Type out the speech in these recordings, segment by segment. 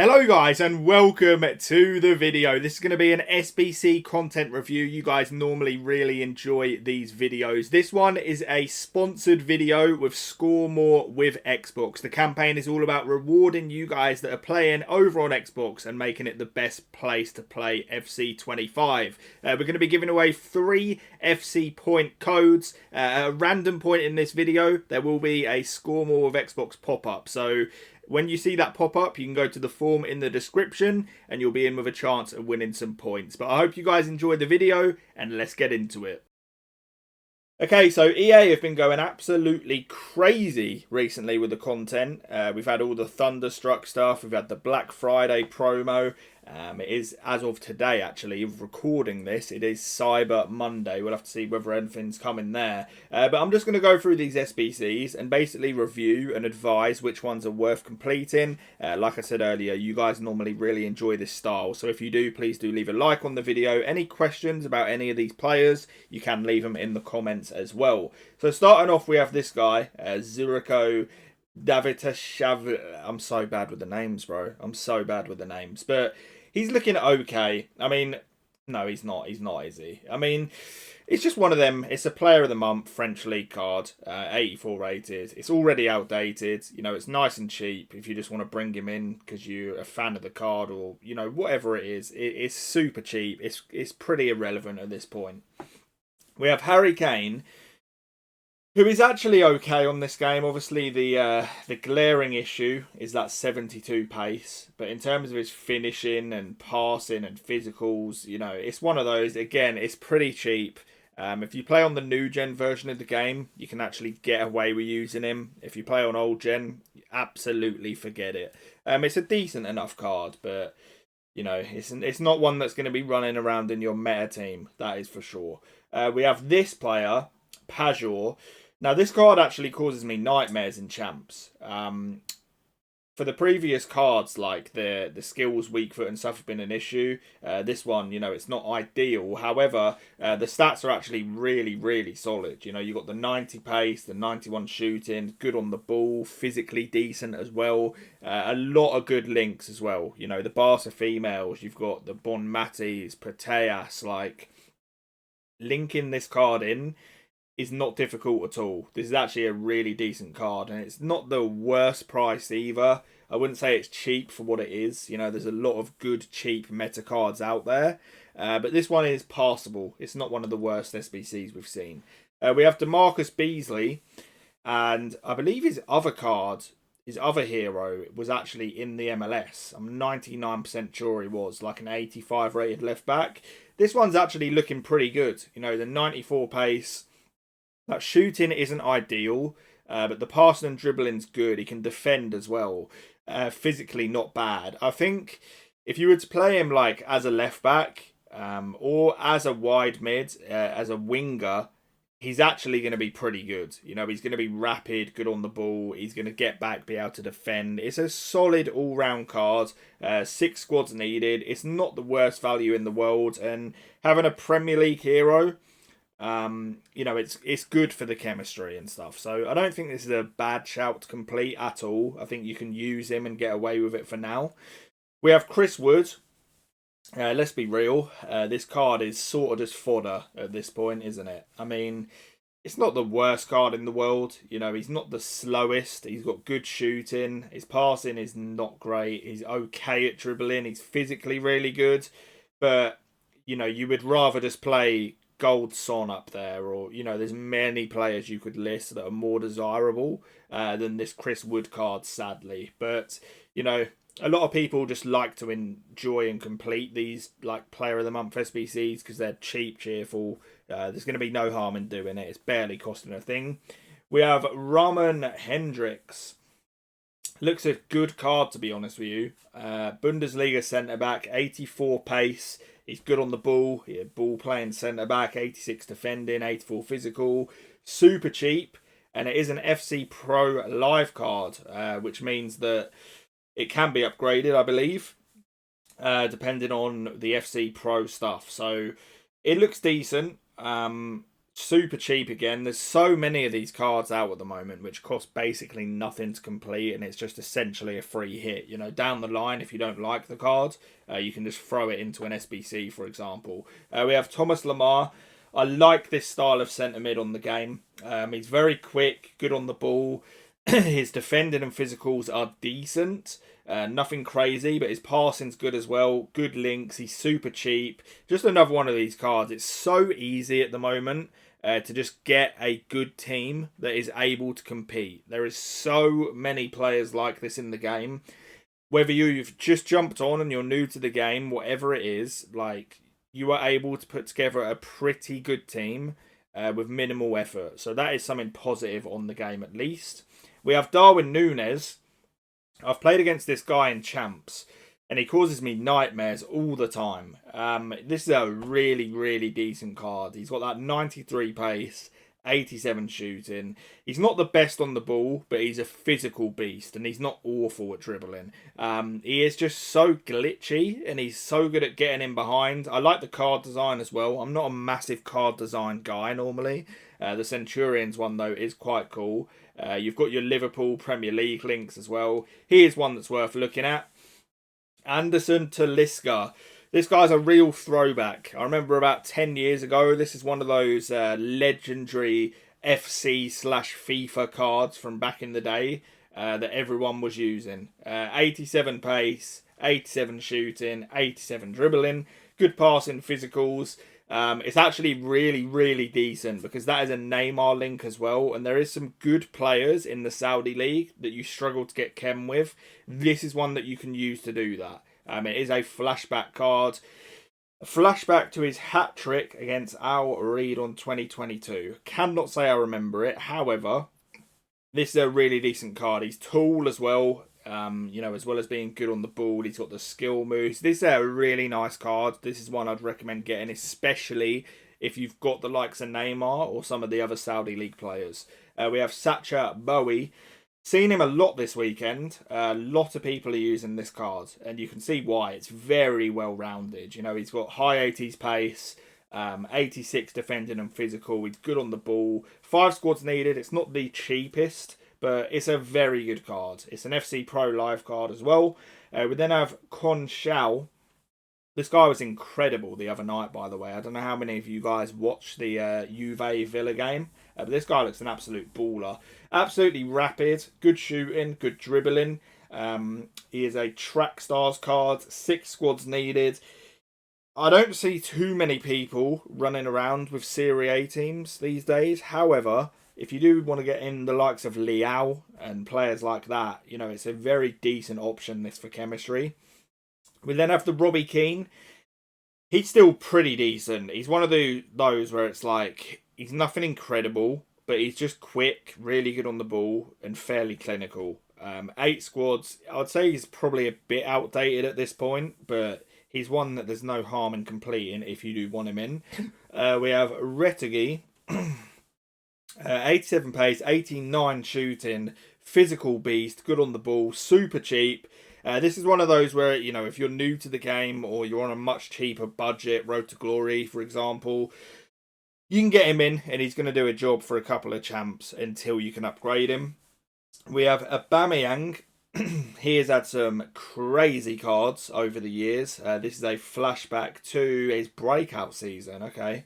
Hello guys and welcome to the video. This is going to be an SBC content review. You guys normally really enjoy these videos. This one is a sponsored video with Score More with Xbox. The campaign is all about rewarding you guys that are playing over on Xbox and making it the best place to play FC25. We're going to be giving away 3 FC point codes. At a random point in this video, there will be a Score More with Xbox pop-up. So when you see that pop up, you can go to the form in the description and you'll be in with a chance of winning some points. But I hope you guys enjoyed the video and let's get into it. Okay, so EA have been going absolutely crazy recently with the content. We've had all the Thunderstruck stuff. We've had the Black Friday promo. It is, as of today, actually, of recording this, it is Cyber Monday. We'll have to see whether anything's coming there. But I'm just going to go through these SBCs and basically review and advise which ones are worth completing. Like I said earlier, you guys normally really enjoy this style. So if you do, please do leave a like on the video. Any questions about any of these players, you can leave them in the comments as well. So starting off, we have this guy, Zuriko Davitashav. I'm so bad with the names, bro. I'm so bad with the names. But he's looking okay. I mean, no, he's not. He's not, is he? I mean, it's just one of them. It's a Player of the Month French League card, 84 rated. It's already outdated. You know, it's nice and cheap if you just want to bring him in because you're a fan of the card or, you know, whatever it is. It's super cheap. It's pretty irrelevant at this point. We have Harry Kane, who is actually okay on this game. Obviously, the glaring issue is that 72 pace. But in terms of his finishing and passing and physicals, you know, it's one of those. Again, it's pretty cheap. If you play on the new gen version of the game, you can actually get away with using him. If you play on old gen, absolutely forget it. It's a decent enough card, but you know, it's not one that's going to be running around in your meta team. That is for sure. We have this player, Pajor. Now, this card actually causes me nightmares in champs. For the previous cards, like the skills, weak foot and stuff have been an issue. This one, you know, it's not ideal. However, the stats are actually really, really solid. You know, you've got the 90 pace, the 91 shooting, good on the ball, physically decent as well. A lot of good links as well. You know, the Barca females, you've got the Bon Matis, Proteas, like linking this card in is not difficult at all. This is actually a really decent card, and it's not the worst price either. I wouldn't say it's cheap for what it is. You know, there's a lot of good, cheap meta cards out there, but this one is passable. It's not one of the worst SBCs we've seen. We have DeMarcus Beasley, and I believe his other card, his other hero, was actually in the MLS. I'm 99% sure he was, like an 85 rated left back. This one's actually looking pretty good. You know, the 94 pace. That shooting isn't ideal, but the passing and dribbling's good. He can defend as well. Physically, not bad. I think if you were to play him like as a left back or as a wide mid, as a winger, he's actually going to be pretty good. You know, he's going to be rapid, good on the ball. He's going to get back, be able to defend. It's a solid all-round card. 6 squads needed. It's not the worst value in the world. And having a Premier League hero, you know, it's good for the chemistry and stuff. So I don't think this is a bad shout to complete at all. I think you can use him and get away with it for now. We have Chris Wood. Let's be real. This card is sort of just fodder at this point, isn't it? I mean, it's not the worst card in the world. You know, he's not the slowest. He's got good shooting. His passing is not great. He's okay at dribbling. He's physically really good. But, you know, you would rather just play Gold Son up there, or you know, there's many players you could list that are more desirable than this Chris Wood card, sadly. But you know, a lot of people just like to enjoy and complete these like Player of the Month SBCs because they're cheap, cheerful. There's going to be no harm in doing it. It's barely costing a thing. We have Ramon Hendricks. Looks a good card, to be honest with you. Bundesliga centre back, 84 pace. He's good on the ball. He's a ball playing centre back, 86 defending, 84 physical. Super cheap. And it is an FC Pro live card, which means that it can be upgraded, I believe, depending on the FC Pro stuff. So it looks decent. Super cheap again. There's so many of these cards out at the moment which cost basically nothing to complete, and it's just essentially a free hit. You know, down the line, if you don't like the card, you can just throw it into an SBC, for example. We have Thomas Lemar. I like this style of centre mid on the game. He's very quick, good on the ball. His defending and physicals are decent. Nothing crazy, but his passing's good as well. Good links. He's super cheap. Just another one of these cards. It's so easy at the moment to just get a good team that is able to compete. There is so many players like this in the game. Whether you've just jumped on and you're new to the game, whatever it is, like, you are able to put together a pretty good team with minimal effort. So that is something positive on the game at least. We have Darwin Núñez. I've played against this guy in Champs, and he causes me nightmares all the time. This is a really, really decent card. He's got that 93 pace, 87 shooting. He's not the best on the ball, but he's a physical beast, and he's not awful at dribbling. He is just so glitchy, and he's so good at getting in behind. I like the card design as well. I'm not a massive card design guy normally. The Centurions one, though, is quite cool. You've got your Liverpool Premier League links as well. He is one that's worth looking at. Anderson Talisca. This guy's a real throwback. I remember about 10 years ago, this is one of those legendary FC/FIFA cards from back in the day that everyone was using. 87 pace, 87 shooting, 87 dribbling, good passing physicals. It's actually really, really decent because that is a Neymar link as well. And there is some good players in the Saudi League that you struggle to get chem with. This is one that you can use to do that. It is a flashback card. A flashback to his hat-trick against Al Reed on 2022. Cannot say I remember it. However, this is a really decent card. He's tall as well. As well as being good on the ball, he's got the skill moves. This is a really nice card. This is one I'd recommend getting, especially if you've got the likes of Neymar or some of the other Saudi League players. We have Sacha Bowie. Seen him a lot this weekend. A lot of people are using this card, and you can see why. It's very well rounded. You know, he's got high 80s pace, 86 defending and physical. He's good on the ball. 5 squads needed. It's not the cheapest, but it's a very good card. It's an FC Pro Live card as well. We then have Con Shao. This guy was incredible the other night, by the way. I don't know how many of you guys watched the Juve Villa game, but this guy looks an absolute baller. Absolutely rapid, good shooting, good dribbling. He is a Track Stars card, 6 squads needed. I don't see too many people running around with Serie A teams these days. However, if you do want to get in the likes of Liao and players like that, you know, it's a very decent option, this, for chemistry. We then have the Robbie Keane. He's still pretty decent. He's one of those where it's like, he's nothing incredible, but he's just quick, really good on the ball, and fairly clinical. 8 squads. I'd say he's probably a bit outdated at this point, but he's one that there's no harm in completing if you do want him in. We have Retegi. 87 pace, 89 shooting, physical beast, good on the ball, super cheap. This is one of those where, you know, if you're new to the game or you're on a much cheaper budget, Road to Glory, for example, you can get him in and he's going to do a job for a couple of champs until you can upgrade him. We have Aubameyang. He has had some crazy cards over the years. This is a flashback to his breakout season, okay?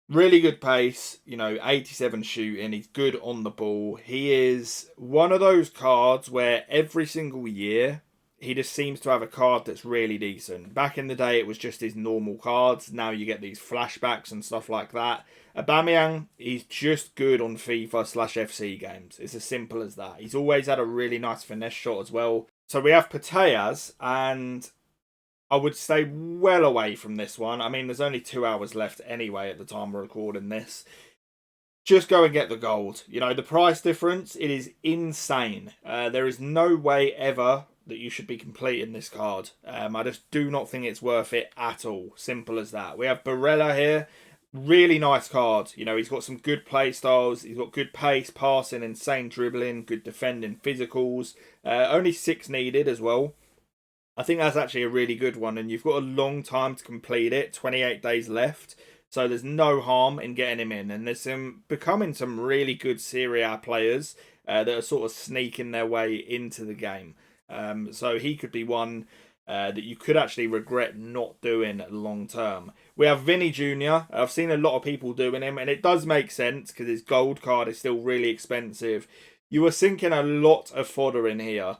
Really good pace, you know, 87 shooting. He's good on the ball. He is one of those cards where every single year he just seems to have a card that's really decent. Back in the day, it was just his normal cards. Now you get these flashbacks and stuff like that. Aubameyang, he's just good on FIFA/FC games. It's as simple as that. He's always had a really nice finesse shot as well. So we have Pateas, and I would stay well away from this one. I mean, there's only 2 hours left anyway at the time we're recording this. Just go and get the gold. You know, the price difference, it is insane. There is no way ever that you should be completing this card. I just do not think it's worth it at all. Simple as that. We have Barella here. Really nice card. You know, he's got some good play styles. He's got good pace, passing, insane dribbling, good defending, physicals. Only 6 needed as well. I think that's actually a really good one, and you've got a long time to complete it, 28 days left. So there's no harm in getting him in. And there's becoming some really good Serie A players that are sort of sneaking their way into the game. So he could be one that you could actually regret not doing long term. We have Vini Jr. I've seen a lot of people doing him, and it does make sense because his gold card is still really expensive. You are sinking a lot of fodder in here.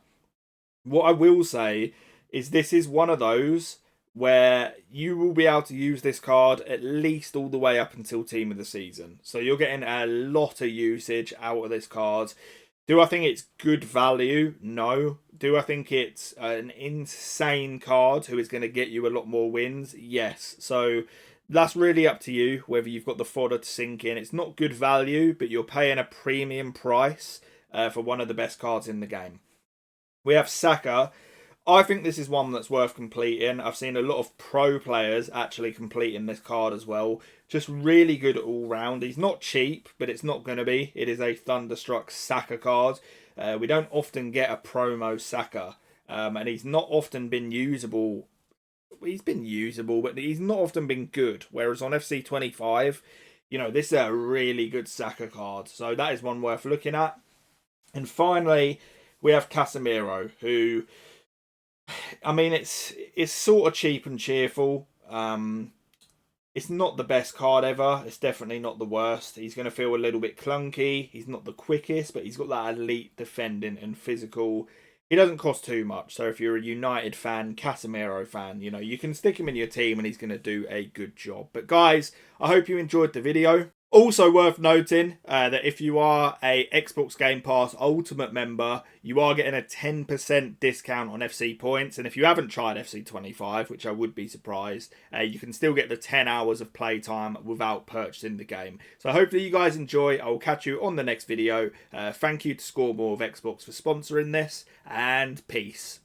What I will say is this is one of those where you will be able to use this card at least all the way up until team of the season. So you're getting a lot of usage out of this card. Do I think it's good value? No. Do I think it's an insane card who is going to get you a lot more wins? Yes. So that's really up to you whether you've got the fodder to sink in. It's not good value, but you're paying a premium price for one of the best cards in the game. We have Saka. I think this is one that's worth completing. I've seen a lot of pro players actually completing this card as well. Just really good all round. He's not cheap, but it's not going to be. It is a Thunderstruck Saka card. We don't often get a promo Saka. And he's not often been usable. He's been usable, but he's not often been good. Whereas on FC25, you know, this is a really good Saka card. So that is one worth looking at. And finally, we have Casemiro, who... I mean, it's sort of cheap and cheerful. It's not the best card ever. It's definitely not the worst. He's going to feel a little bit clunky. He's not the quickest, but he's got that elite defending and physical. He doesn't cost too much. So if you're a United fan, Casemiro fan, you know, you can stick him in your team and he's going to do a good job. But guys, I hope you enjoyed the video. Also worth noting that if you are a Xbox Game Pass Ultimate member, you are getting a 10% discount on FC points. And if you haven't tried FC25, which I would be surprised, you can still get the 10 hours of playtime without purchasing the game. So I hope that you guys enjoy. I will catch you on the next video. Thank you to Score More of Xbox for sponsoring this, and peace.